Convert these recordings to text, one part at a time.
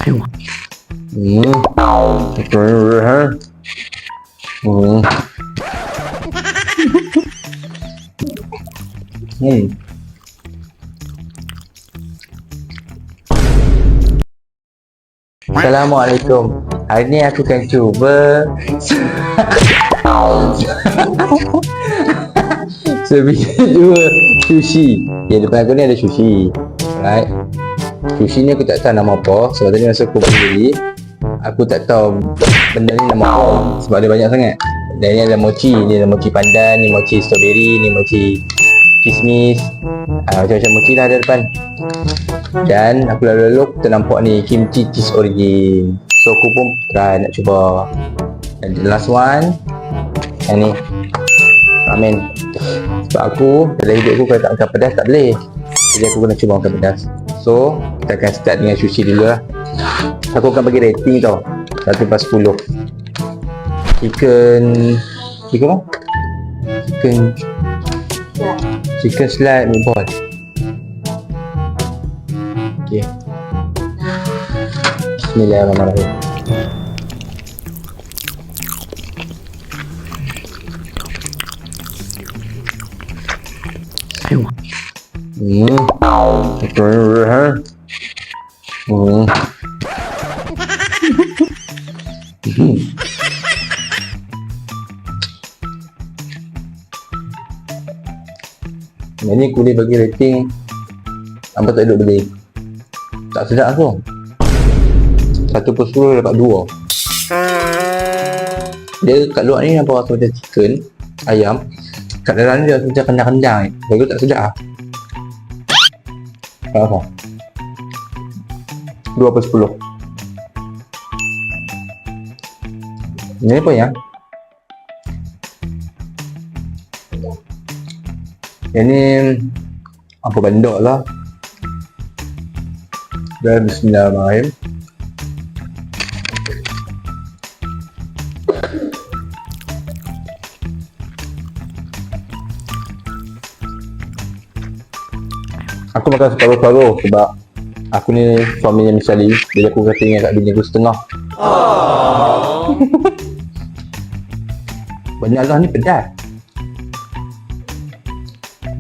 Betul ha. Hmm. Assalamualaikum. Hari ni aku akan cuba sebiji sushi. Ya, depan aku ni ada sushi. Right. Sushi ni aku tak tahu nama apa. Sebab tadi masa aku beli, aku tak tahu benda ni nama apa. Sebab dia banyak sangat. Dan ni ada mochi. Ni ada mochi pandan, ni mochi strawberry, ni mochi kismis. Macam-macam mochi lah ada depan. Dan aku lalu-lalu aku ternampak ni kimchi cheese origin. So aku pun try nak cuba. Dan the last one, yang ni ramen. Sebab aku dalam hidup aku kalau tak makan pedas tak boleh. Jadi aku kena cuba makan pedas. So kita akan start dengan sushi dulu lah. Aku akan bagi rating tau, 1/10. Chicken apa? Chicken slide meatball. Okay. Bismillahirrahmanirrahim. Betul ha. Ini aku boleh bagi rating apa tak duduk beli. Tak sedap tu. 1/10 dapat 2. Dia kat luar ni nampak rasa macam chicken, ayam. Kat dalam ni dia macam kendang-kendang. Bagi tak sedap lah. Apa? 2/10. Ini apa ya? Ini apa benda lah. Dan bismillahirrahmanirrahim. Aku makan separuh-separuh sebab aku ni suaminya Miss Ali. Jadi aku kata ingat kat bini aku setengah. Banyak lah ni pedas.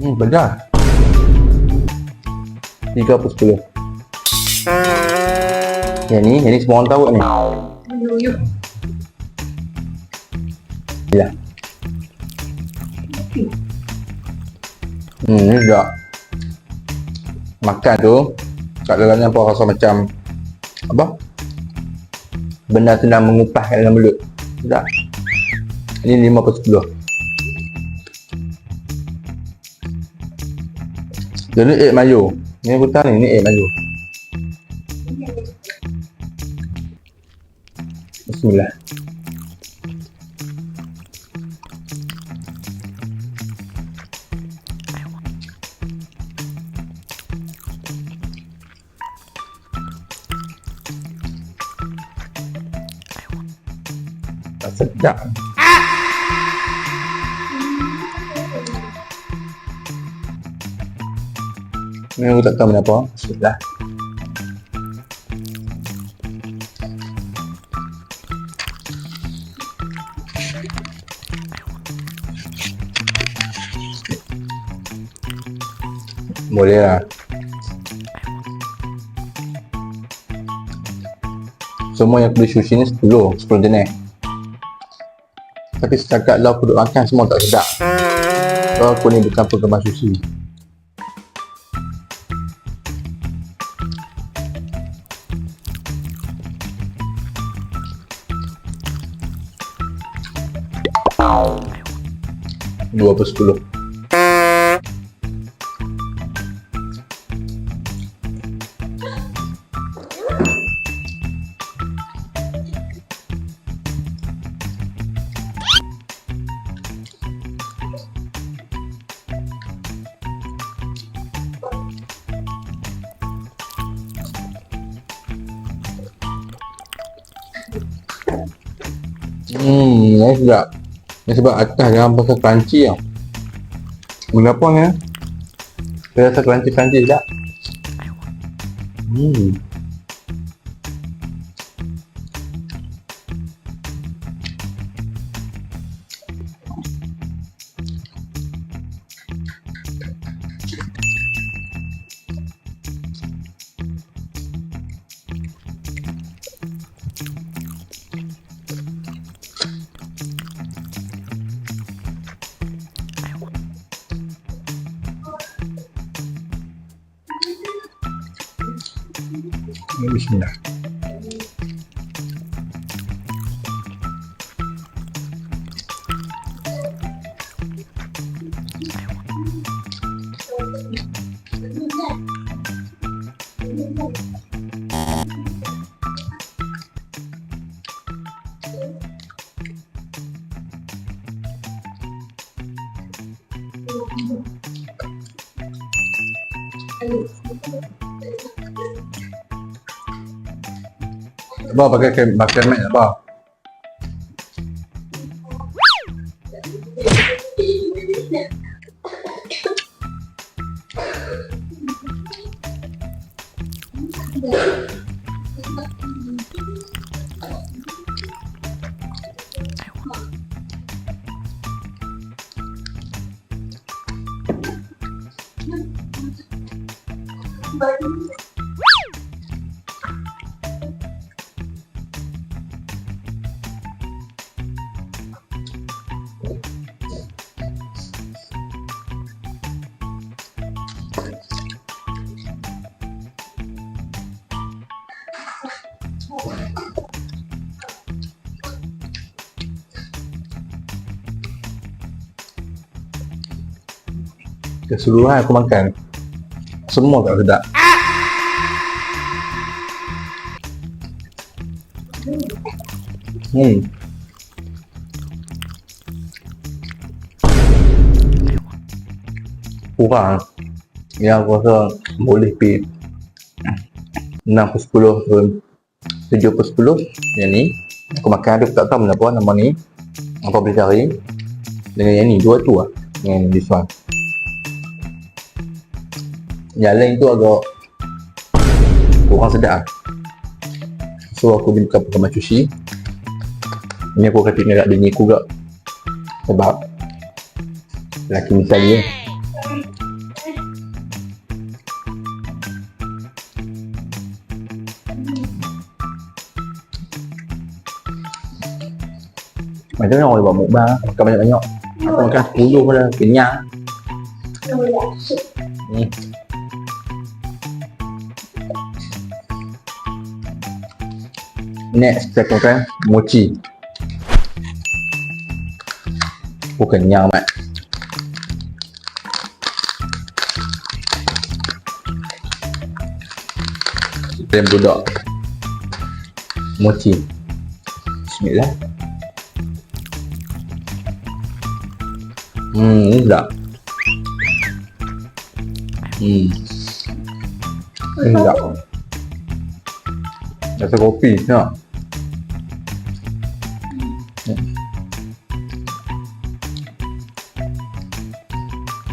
Pedas. 3/10. Yang ni semua orang tahu ni. Ya. Ni dah makan tu kat dalamnya apa rasa macam apa? Benda sedang mengupah kat dalam mulut. Sedap. Ini 5/10. Jadi egg mayo. Ni aku tahu ni egg mayo. Bismillah. Tak sedap. Ni aku tak tahu benda apa. Bismillah. Boleh lah. Semua yang beli sushi ni 10 jenis. Tapi setakat lah aku duduk makan semua tak sedap. So aku ni bukan penggemar sushi. Dua per 10. Ni sedap. Ni sebab atas jangan pasal crunchy tau. Mengapa ni? Saya rasa crunchy sedap. Bismillah. Abah pakai mic abah. Keseluruhan aku makan, semua tak sedap. Kurang. Yang aku rasa boleh pergi 6/10 ke 7/10. Yang ni aku makan, aku tak tahu kenapa nama ni apa boleh cari. Dengan yang ni, dua tu lah. Dengan this one. Yang lain tu agak kurang sedap. So aku buka pakai sushi. Ni aku kata dengan bini aku juga. Sebab lelaki misal dia. Macam mana orang buat mukbang, makan banyak-banyak. Aku makan 10 pun dah kenyang. Next, kita makan mochi. Aku kenyang mat. Krem budak mochi. Bismillah. Ini sedap. Ini sedap. Rasa kopi, tengok.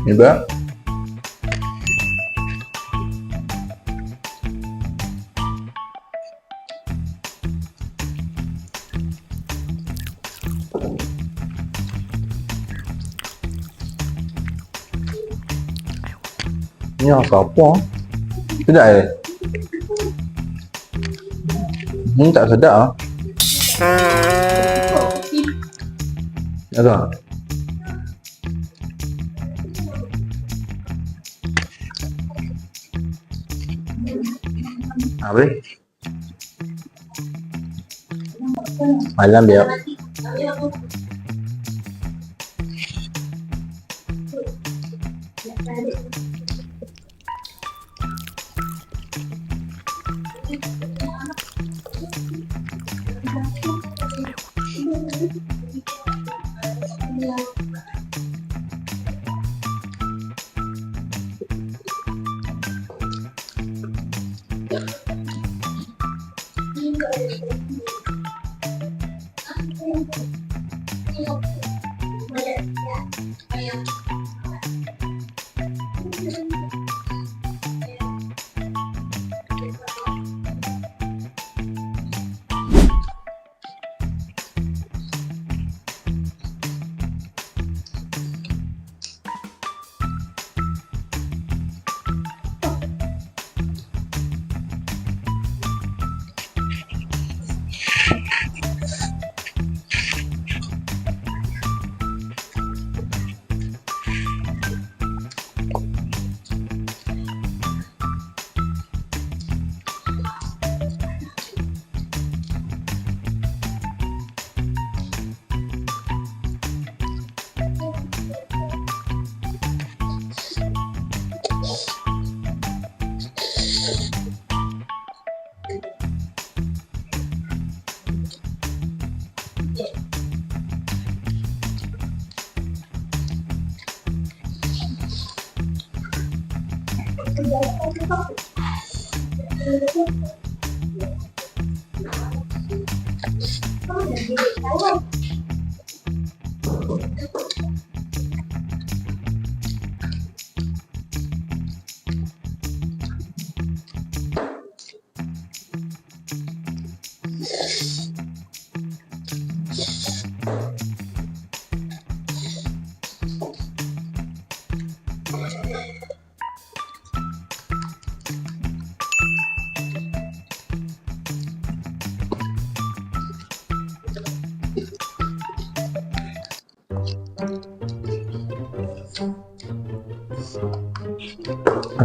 Ni ber. Ni apa? Sedap ke? Ni tak sedap ah. Apa? Apa? Malam dia.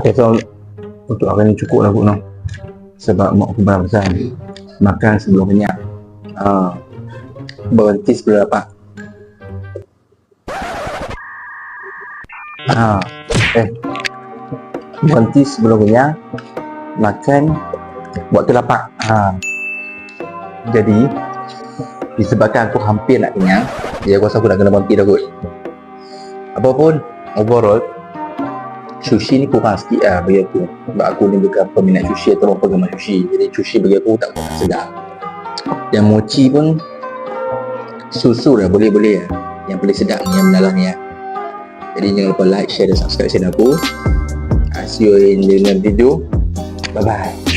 Okay, so untuk hari ni cukup lah kot no. Sebab mak aku pernah pesan makan sebelum kenyang. Berhenti sebelum dapat. Berhenti sebelum kenyang, makan buat terlapak. Jadi disebabkan aku hampir nak kenyang, jadi aku rasa aku nak kena berhenti dah kot. Apapun, overall sushi ni kurang sikit lah bagi aku. Sebab aku ni bukan peminat sushi atau penggemar sushi. Jadi sushi bagi aku tak kurang sedap. Yang mochi pun susu lah, boleh-boleh lah. Yang paling sedap ni, yang menalah ni lah. Jadi jangan lupa like, share dan subscribe channel aku. See you in the next video. Bye bye.